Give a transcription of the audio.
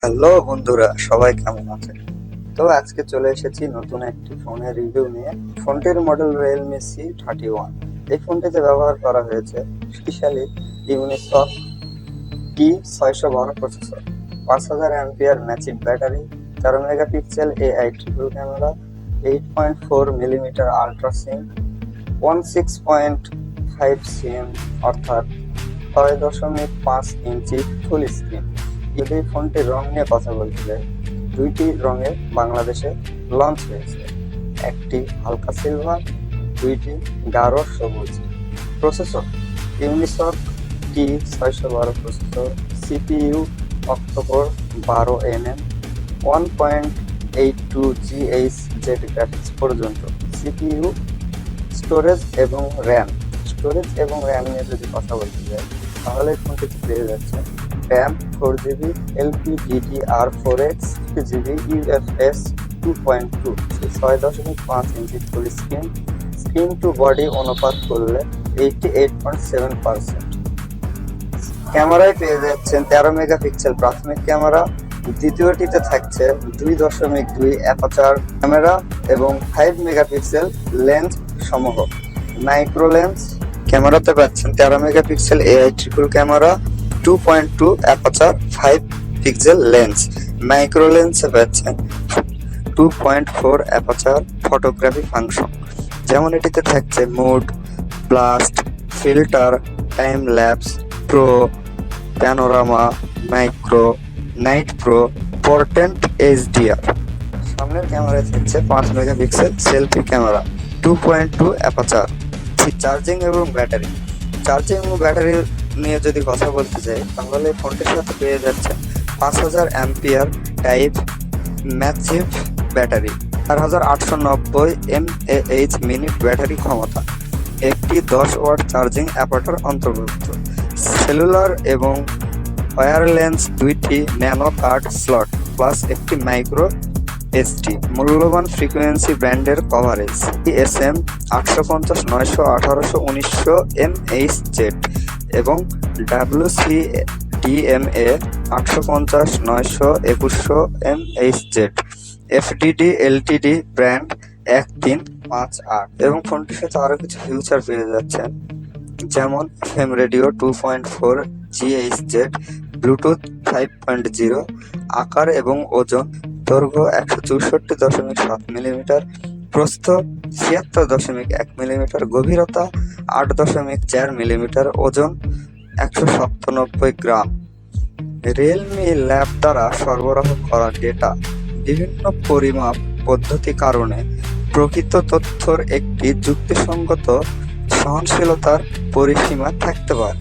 Hello বন্ধুরা, সবাই কেমন আছেন? তো আজকে চলে এসেছি নতুন একটি ফোনের রিভিউ নিয়ে। ফোনটির মডেল Realme C31। এই ফোনটিতে ব্যবহার করা হয়েছে specially Unisoc T612 processor, 5000 ampere massive battery, 13 megapixel AI triple camera, 8.4 millimetre ultra slim, 16.5 cm অর্থাৎ 6.5 ইঞ্চি ফুল স্ক্রিন। যদি ফোনটির রং নিয়ে কথা বলতে যাই, দুইটি রঙে বাংলাদেশে লঞ্চ হয়েছে, একটি হালকা সিলভার, দুইটি গাঢ় সবুজ। Processor Unisoc T612 processor, CPU octa-core 12nm, 1.82 GHz graphics পর্যন্ত সিপিইউ। স্টোরেজ এবং র্যাম নিয়ে যদি কথা বলতে যাই, তাহলে ফোনটিতে পেয়ে যাচ্ছে RAM 4GB LPDDR4X, 6GB UFS 2.2, 6.5 ইঞ্চি ফুল স্ক্রিন টু বডি অনুপাত করলে 88.7%। ক্যামেরায় পেয়ে যাচ্ছেন 13 মেগাপিক্সেল প্রাথমিক ক্যামেরা, দ্বিতীয়টিতে থাকছে 2.2 অ্যাপারচার ক্যামেরা এবং 5 মেগাপিক্সেল লেন্স সমূহ। মাইক্রো লেন্স ক্যামেরাতে পাচ্ছেন 13 megapixel AI triple camera, 2.2 aperture, 5 pixel lens. Micro লেন্সে পাচ্ছেন 2.4 অ্যাপারচার ফটোগ্রাফি ফাংশন, যেমন এটিতে থাকছে mode, blast, filter, time lapse, pro, panorama, micro, night pro, portrait HDR। সামনের ক্যামেরায় থাকছে 5 megapixel selfie camera, 2.2 aperture. Charging এবং ব্যাটারি নিয়ে যদি কথা বলতে চাই, তাহলে ফোনটির সাথে পেয়ে যাচ্ছে 5000 ampere type ম্যাচিভ battery, 4890 mAh minute battery ক্ষমতা, একটি 10 ওয়াট চার্জিং অ্যাডাপ্টার অন্তর্ভুক্ত, সেলুলার এবং ওয়্যারলেস দুইটি ন্যানো কার্ড স্লট প্লাস একটি মাইক্রো SD। মূল্যবান ফ্রিকোয়েন্সি ব্যান্ডের কভারেজ SM 850, 900, 1800, 1900 mHz এবং WCDMA 850, 900, 2100 mHz। FDD LTD brand 1358। এবং ফোনটির সাথে আরো কিছু ফিউচার পেয়ে যাচ্ছেন, যেমন FM রেডিও 2.4 GHz, ব্লুটুথ 5.0, আকার এবং ওজন দৈর্ঘ্য 164.7 মিলিমিটার, প্রস্থ 76.1 মিলিমিটার, গভীরতা 8.4 মিলিমিটার, ওজন 197 গ্রাম। রিয়েলমি ল্যাব দ্বারা সরবরাহ করা ডেটা বিভিন্ন পরিমাপ পদ্ধতি কারণে প্রকৃত তথ্যের একটি যুক্তিসঙ্গত সহনশীলতার পরিসীমা থাকতে পারে।